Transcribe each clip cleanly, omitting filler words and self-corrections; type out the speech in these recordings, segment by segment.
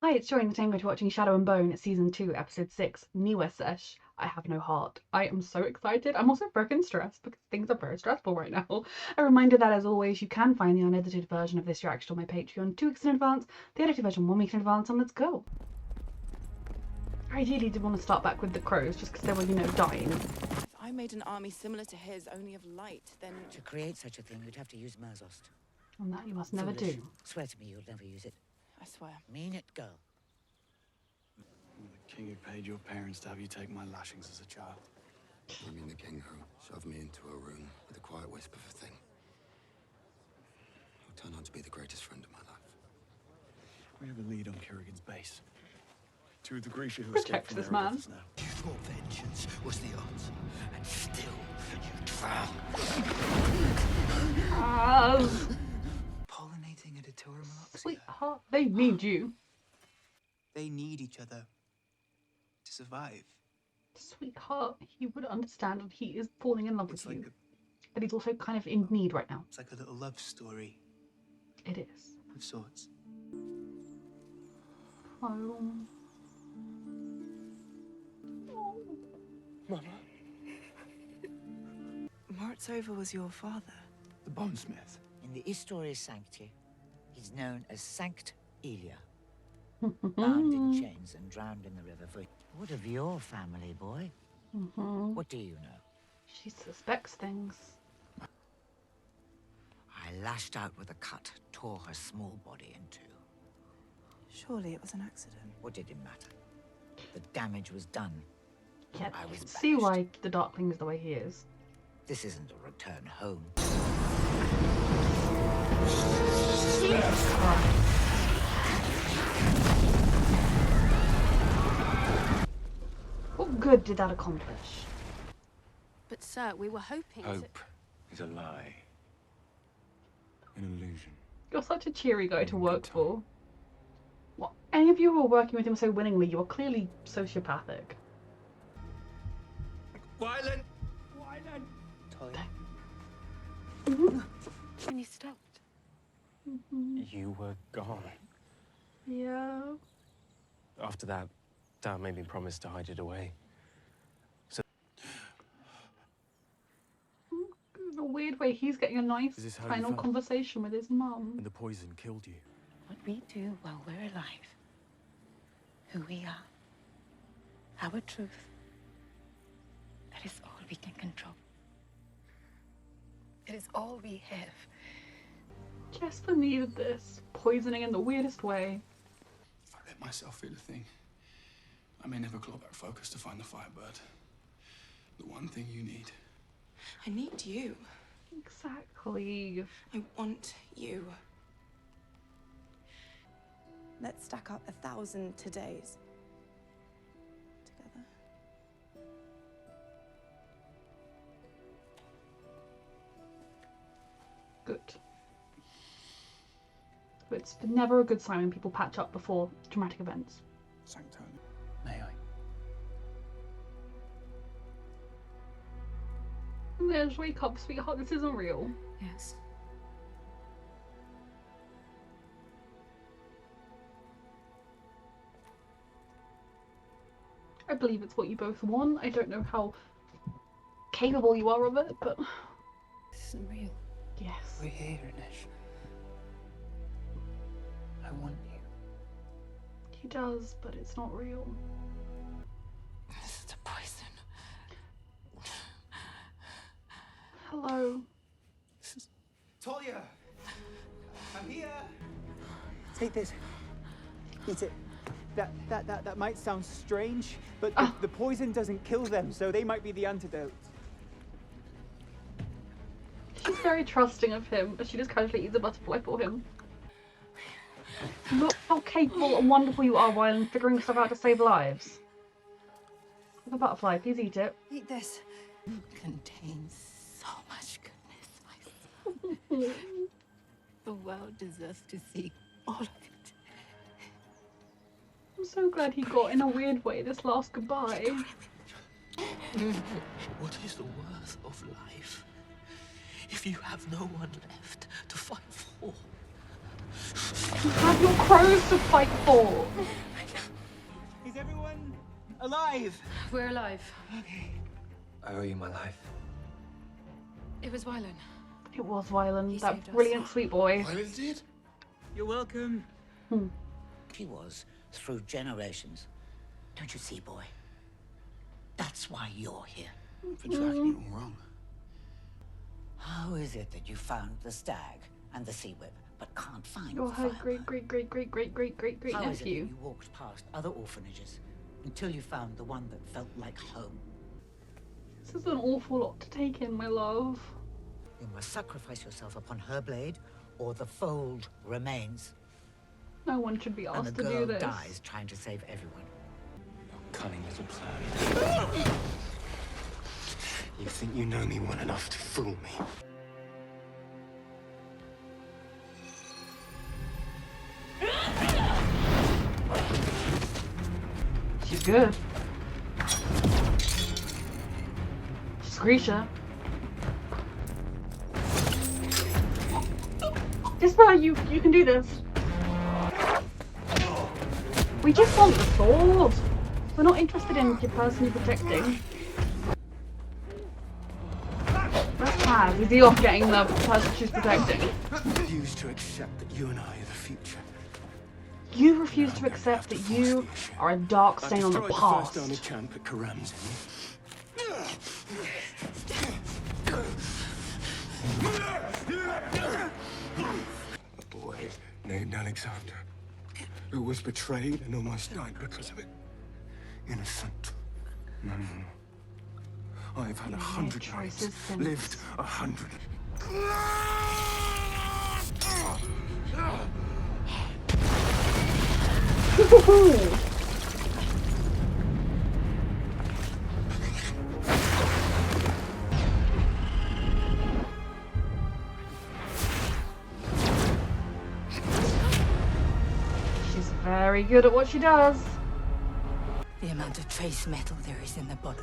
Hi, it's Joy, and today I'm going to be watching Shadow and Bone, Season 2, Episode 6, Niwa Sesh. I have no heart. I am so excited. I'm also freaking stressed because things are very stressful right now. A reminder that, as always, you can find the unedited version of this reaction on my Patreon 2 weeks in advance, the edited version 1 week in advance, and let's go. I ideally did want to start back with the crows, just because they were, dying. If I made an army similar to his, only of light, then... To create such a thing, you'd have to use Merzost. And that you must never Foolish. do. Swear to me you'll never use it. I swear. Mean it, girl. I'm the king who paid your parents to have you take my lashings as a child. I mean the king who shoved me into a room with a quiet whisper of a thing. Who turned out to be the greatest friend of my life. We have a lead on Kerrigan's base. Two of the Grisha who Protect escaped from this there are man. with us now. You thought vengeance was the answer, and still you drowned. Pollinating a Datura Sweetheart, they need you. They need each other to survive. Sweetheart, he would understand that he is falling in love It's with like you. But he's also kind of in need right now. It's like a little love story It is. of sorts. Oh. Mama? Mortzova was your father. The bonesmith. In the Historia Sancti, he's known as Sanct Elia. Bound in chains and drowned in the river for... What of your family, boy? What do you know? She suspects things. I lashed out with a cut, tore her small body in two. Surely it was an accident. What did it matter? The damage was done. Yeah, I I was can see banished. why the Darkling is the way he is. This isn't a return home. What good did that accomplish? But sir, we were hoping to... Hope is a lie. An illusion. You're such a cheery guy to work for. What? Any of you who are working with him so willingly, you are clearly sociopathic. Violent! Talia. And you stopped. You were gone. Yeah. After that, Dad made me promise to hide it away. In a weird way, he's getting a nice Is this how you final felt? conversation with his mum. And the poison killed you. What we do while we're alive, who we are, our truth, that is all we can control. It is all we have. Jesper needed this. Poisoning in the weirdest way. If I let myself feel a thing, I may never claw back focus to find the Firebird. The one thing you need. I need you. Exactly. I want you. Let's stack up 1,000 todays. Together. Good. But it's never a good sign when people patch up before dramatic events. Sanctone. May I? There's wake up, sweetheart, this isn't real. Yes. I believe it's what you both want. I don't know how capable you are of it, but This isn't real. yes. We're here, Anish. I want you. He does, but it's not real. This is the poison. Hello. Talia! I'm here! Take this. Eat it. That might sound strange, but the poison doesn't kill them, so they might be the antidote. She's very trusting of him, but she just casually eats a butterfly for him. Look how capable and wonderful you are while figuring stuff out to save lives. The butterfly, please eat it. Eat this. Contains so much goodness, my son. The world deserves to see all of it. I'm so glad he got, in a weird way, this last goodbye. What is the worth of life if you have no one left to fight for? You have your crows to fight for. alive! We're alive. I owe you my life. It was violent. It was violent. He That saved us. brilliant sweet boy. Violet did? You're welcome. She was through generations. Don't you see, boy? That's why you're here. I've been tracking it all wrong. How is it that you found the stag and the sea whip, but can't find You're the her firebird? great How is it that nephew. you walked past other orphanages until you found the one that felt like home? This is an awful lot to take in, my love. You must sacrifice yourself upon her blade, or the fold remains, No one should be and asked the to do girl this. dies trying to save everyone. Cunning little plan. You think you know me well enough to fool me? She's good. She's Grisha. Just why you can do this. We just want the sword. We're not interested in your person you're protecting. Where's Paz? Is he off getting the person she's protecting? Refuse to accept that you and I are the future. You refuse to accept that you are a dark stain on the Destroyed the past. first army camp at Karam's. A boy named Alexander, who was betrayed and almost died because of it. Innocent. No. I've had 100 choices lives, since. lived 100. She's very good at what she does. The amount of trace metal there is in the body.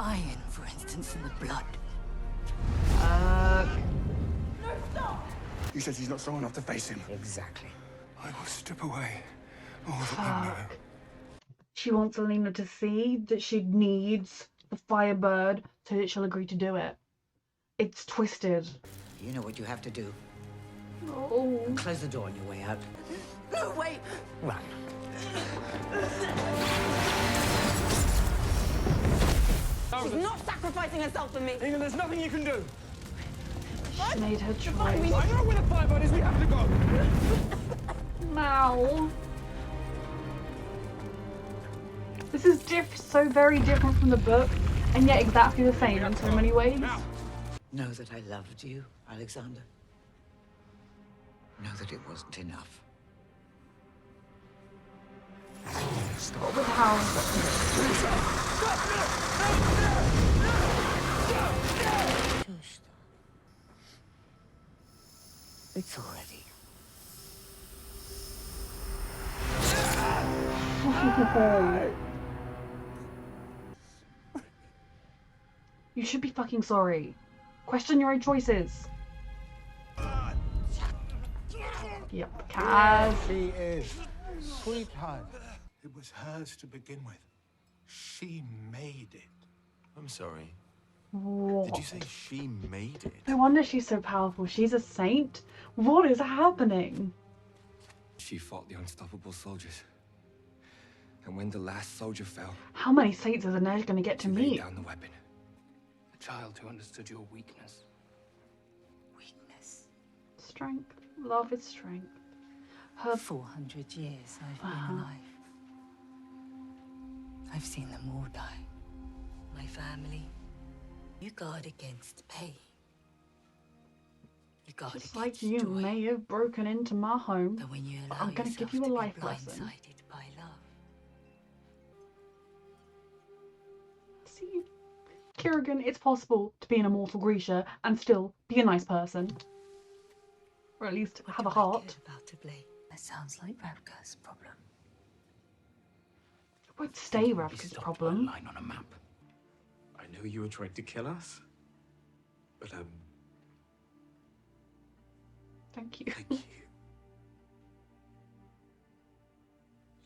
Iron, for instance, in the blood. He says he's not strong enough to face him. Exactly. I will strip away all that you know. She wants Alina to see that she needs the Firebird so that she'll agree to do it. It's twisted. You know what you have to do. Oh. Close the door on your way out. No, wait! Run. She's not sacrificing herself for me. England, there's nothing you can do. She made her choice. I know where the firebird is. We have to go. Now. This is so very different from the book, and yet exactly the same in so many ways. Know that I loved you, Alexander. Know that it wasn't enough. What with how Just. It's already. you should be fucking sorry. Question your own choices. Yep, Kaz. She is. Sweetheart. It was hers to begin with. She made it. I'm sorry. What? Did you say she made it? No wonder she's so powerful. She's a saint. What is happening? She fought the unstoppable soldiers. And when the last soldier fell, How many saints is Inej going to get to she laid meet? down the weapon. A child who understood your weakness. Weakness. Strength. Love is strength. Her 400 years I've been alive. I've seen them all die. My family. You guard against pain. You guard just against like you joy. may have broken into my home, But when you but allow I'm going to yourself give you a to be life lesson. blindsided by love. See, Kerrigan, it's possible to be an immortal Grisha and still be a nice person. Or at least What have do a I heart. care about a blade? That sounds like Ravka's problem. It won't stay Ravka's Stop problem. a line on a map. I knew you were trying to kill us. But, Thank you. thank you.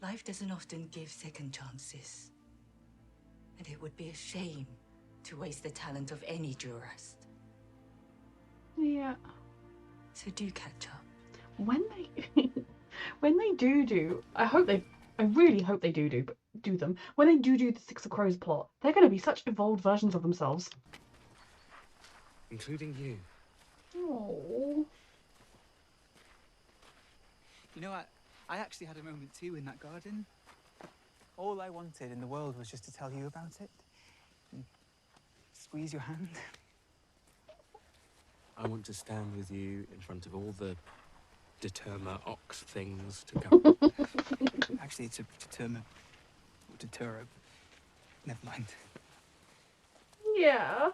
Life doesn't often give second chances. And it would be a shame to waste the talent of any jurist. Yeah. So do catch up. When they when they do, I really hope they do them. When they do the Six of Crows plot, they're going to be such evolved versions of themselves. Including you. Oh. You know, I actually had a moment too in that garden. All I wanted in the world was just to tell you about it. And squeeze your hand. I want to stand with you in front of all the determa ox things to come. Actually, it's a deterra. Never mind. Yeah.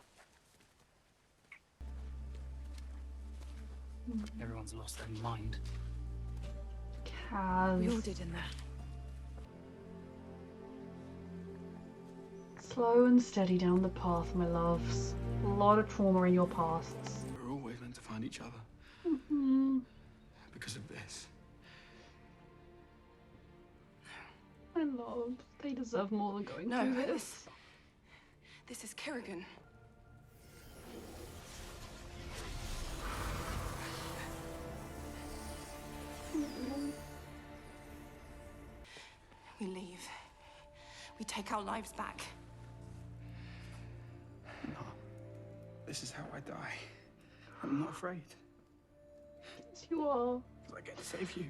Everyone's lost their mind. Kaz. We all did in there. Slow and steady down the path, my loves. A lot of trauma in your pasts. We're always meant to find each other. Mm-hmm. Because of this. My love, they deserve more than going No, through this. This is Kerrigan. We leave. We take our lives back. No. This is how I die. I'm not afraid. Yes, you are. I get to save you.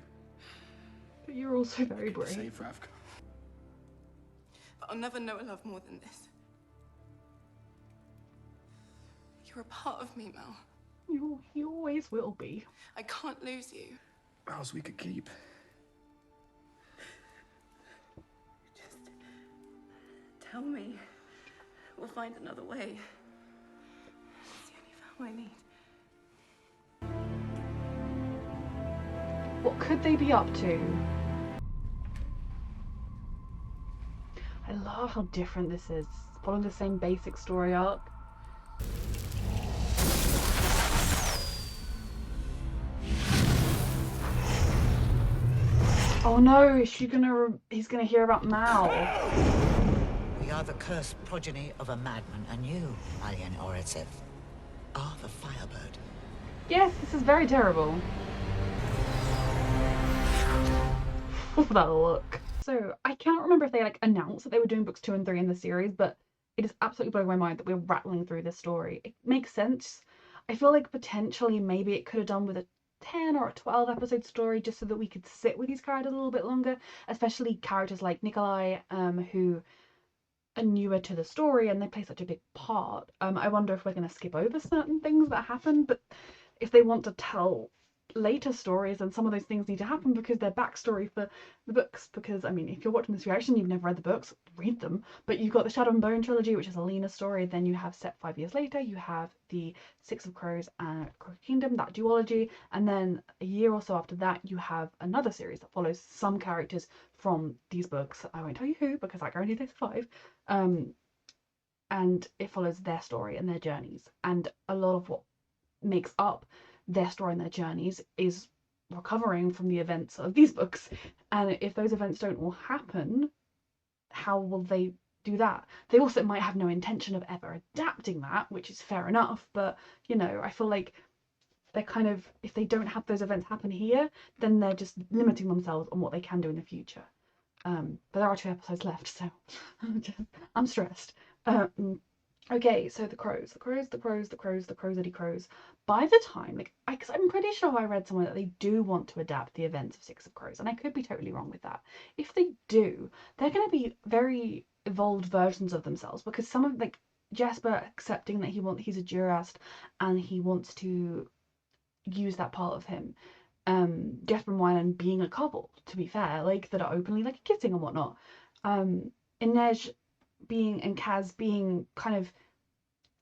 But you're also very brave. Save Ravka. But I'll never know a love more than this. You're a part of me, Mel. You always will be. I can't lose you. Vows we could keep. Just tell me. We'll find another way. It's the only vow I need. What could they be up to? I love how different this is. It's following the same basic story arc. Oh no, he's gonna hear about Mal. We are the cursed progeny of a madman, and you, Alien Oretsev, are the Firebird. Yes, this is very terrible. That look. So I cannot remember if they announced that they were doing books 2 and 3 in the series, but it is absolutely blowing my mind that we're rattling through this story. It makes sense. I feel like potentially maybe it could have done with a 10 or a 12 episode story just so that we could sit with these characters a little bit longer, especially characters like Nikolai, who are newer to the story and they play such a big part. I wonder if we're going to skip over certain things that happen, but if they want to tell later stories, then some of those things need to happen because they're backstory for the books. Because I mean, if you're watching this reaction, you've never read the books, read them. But you've got the Shadow and Bone trilogy, which is a Lena story. Then you have set 5 years later, you have the Six of Crows and Crow Kingdom, that duology, and then a year or so after that, you have another series that follows some characters from these books. I won't tell you who because I guarantee there's 5. And it follows their story and their journeys, and a lot of what makes up their story and their journeys is recovering from the events of these books. And if those events don't all happen, how will they do that? They also might have no intention of ever adapting that, which is fair enough, but you know, I feel like they're kind of, if they don't have those events happen here, then they're just limiting themselves on what they can do in the future. But there are 2 episodes left, so I'm stressed. Okay, so the crows. By the time, because I'm pretty sure I read somewhere that they do want to adapt the events of Six of Crows, and I could be totally wrong with that. If they do, they're going to be very evolved versions of themselves, because some of Jesper accepting that he's a jurist and he wants to use that part of him. Jesper and Wyland being a couple, to be fair, that are openly kissing and whatnot. Inej being and Kaz being kind of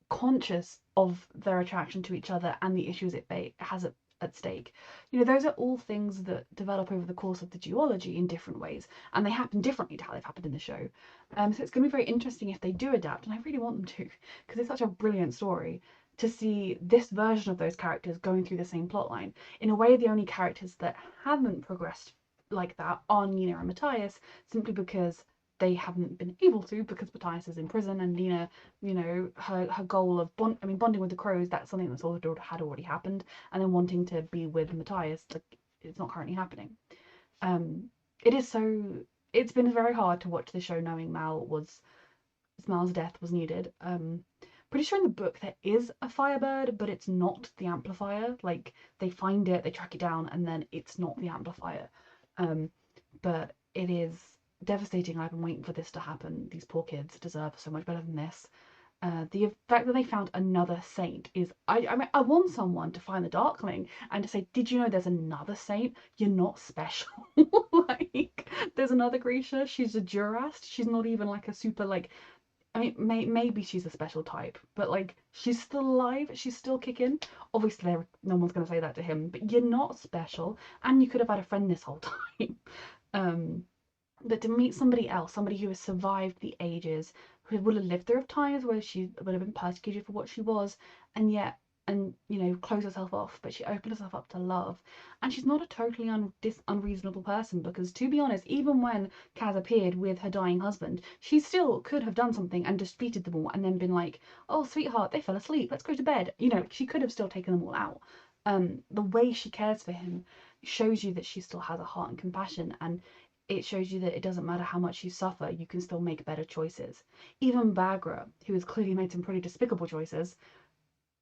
conscious of their attraction to each other and the issues it has at stake. You know, those are all things that develop over the course of the duology in different ways, and they happen differently to how they've happened in the show. So it's going to be very interesting if they do adapt, and I really want them to, because it's such a brilliant story to see this version of those characters going through the same plotline. In a way, the only characters that haven't progressed like that on Nina and Matthias, simply because they haven't been able to, because Matthias is in prison and Nina, you know, her goal of bonding with the crows, that's something that's had already happened, and then wanting to be with Matthias, like, it's not currently happening. It is so, it's been very hard to watch the show knowing Mal's death was needed. Pretty sure in the book there is a Firebird, but it's not the amplifier. Like, they find it, they track it down, and then it's not the amplifier. But it is devastating. I've been waiting for this to happen. These poor kids deserve so much better than this. The fact that they found another saint is, I mean, I want someone to find the Darkling and to say, did you know there's another saint? You're not special. Like, there's another Grisha. She's a Durast. She's not even like a super, like, I mean, maybe she's a special type, but like, she's still alive. She's still kicking. Obviously, no one's gonna say that to him. But you're not special, and you could have had a friend this whole time. But to meet somebody else, somebody who has survived the ages, who would have lived through times where she would have been persecuted for what she was, and yet, and you know, close herself off, but she opened herself up to love, and she's not a totally unreasonable person, because to be honest, even when Kaz appeared with her dying husband, she still could have done something and defeated them all, and then been like, oh sweetheart, they fell asleep, let's go to bed. You know, she could have still taken them all out. The way she cares for him shows you that she still has a heart and compassion, and it shows you that it doesn't matter how much you suffer, you can still make better choices. Even Bagra, who has clearly made some pretty despicable choices,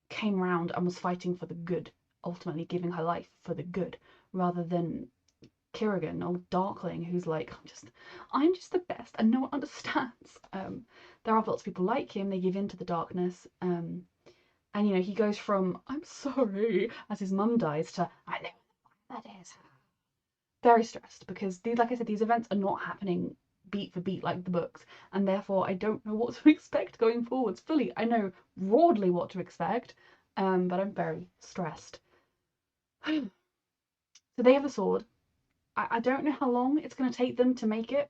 came round and was fighting for the good, ultimately giving her life for the good, rather than Kirigan, old Darkling, who's like, I'm just the best and no one understands. There are lots of people like him, they give in to the darkness, and you know, he goes from, I'm sorry, as his mum dies, to, I know what that is. Very stressed, because these, like I said, these events are not happening beat for beat like the books, and therefore I don't know what to expect going forwards fully. I know broadly what to expect, but I'm very stressed. So they have a sword. I don't know how long it's going to take them to make it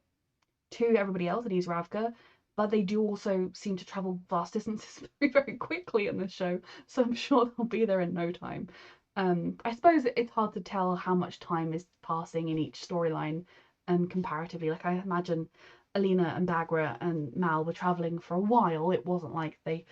to everybody else, that he's Ravka, but they do also seem to travel vast distances very, very quickly in this show, so I'm sure they'll be there in no time. I suppose it's hard to tell how much time is passing in each storyline, comparatively. Like, I imagine Alina and Bagra and Mal were traveling for a while. It wasn't like they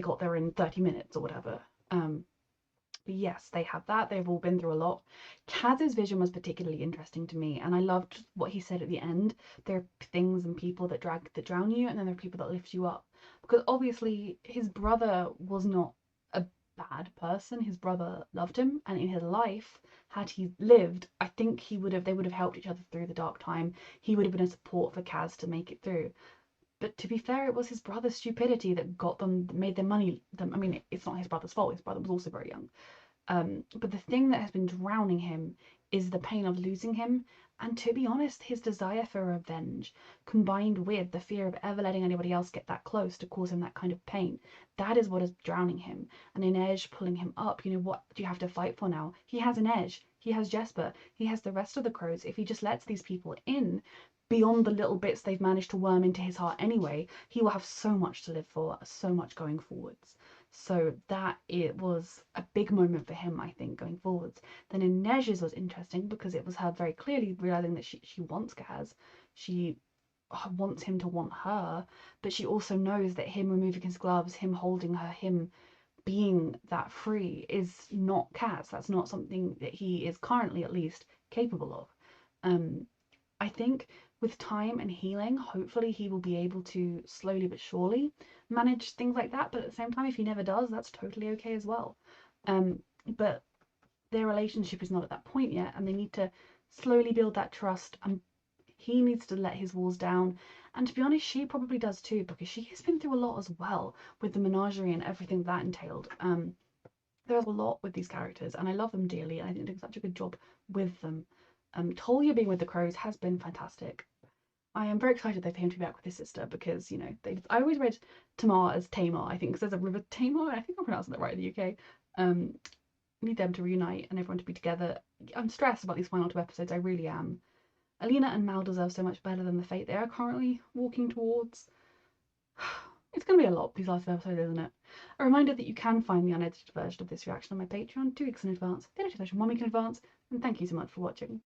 got there in 30 minutes or whatever. But yes, they have that. They've all been through a lot. Kaz's vision was particularly interesting to me, and I loved what he said at the end. There are things and people that drown you, and then there are people that lift you up. Because obviously his brother was not a bad person. His brother loved him, and in his life, had he lived, I think they would have helped each other through the dark time. He would have been a support for Kaz to make it through. But to be fair, it was his brother's stupidity that made them money. I mean, it's not his brother's fault. His brother was also very young. But the thing that has been drowning him is the pain of losing him, and to be honest, his desire for revenge, combined with the fear of ever letting anybody else get that close to cause him that kind of pain, that is what is drowning him. And an edge pulling him up, you know, what do you have to fight for now? He has an edge, he has Jesper, he has the rest of the crows. If he just lets these people in, beyond the little bits they've managed to worm into his heart anyway, he will have so much to live for, so much going forwards. So that it was a big moment for him, I think, going forwards. Then Inej's was interesting because it was her very clearly realizing that she wants Kaz. She wants him to want her, but she also knows that him removing his gloves, him holding her, him being that free is not Kaz. That's not something that he is currently, at least, capable of. I think with time and healing, hopefully he will be able to slowly but surely manage things like that. But at the same time, if he never does, that's totally okay as well. But their relationship is not at that point yet, and they need to slowly build that trust. And he needs to let his walls down. And to be honest, she probably does too, because she has been through a lot as well with the menagerie and everything that entailed. There's a lot with these characters, and I love them dearly, and I think they do such a good job with them. Tolia being with the crows has been fantastic. I am very excited for him to be back with his sister, because, you know, I always read Tamar as Tamar, I think, because there's a river Tamar, I think I'm pronouncing that right in the UK. Need them to reunite and everyone to be together. I'm stressed about these final 2 episodes, I really am. Alina and Mal deserve so much better than the fate they are currently walking towards. It's going to be a lot, these last 2 episodes, isn't it? A reminder that you can find the unedited version of this reaction on my Patreon 2 weeks in advance, the edited version 1 week in advance, and thank you so much for watching.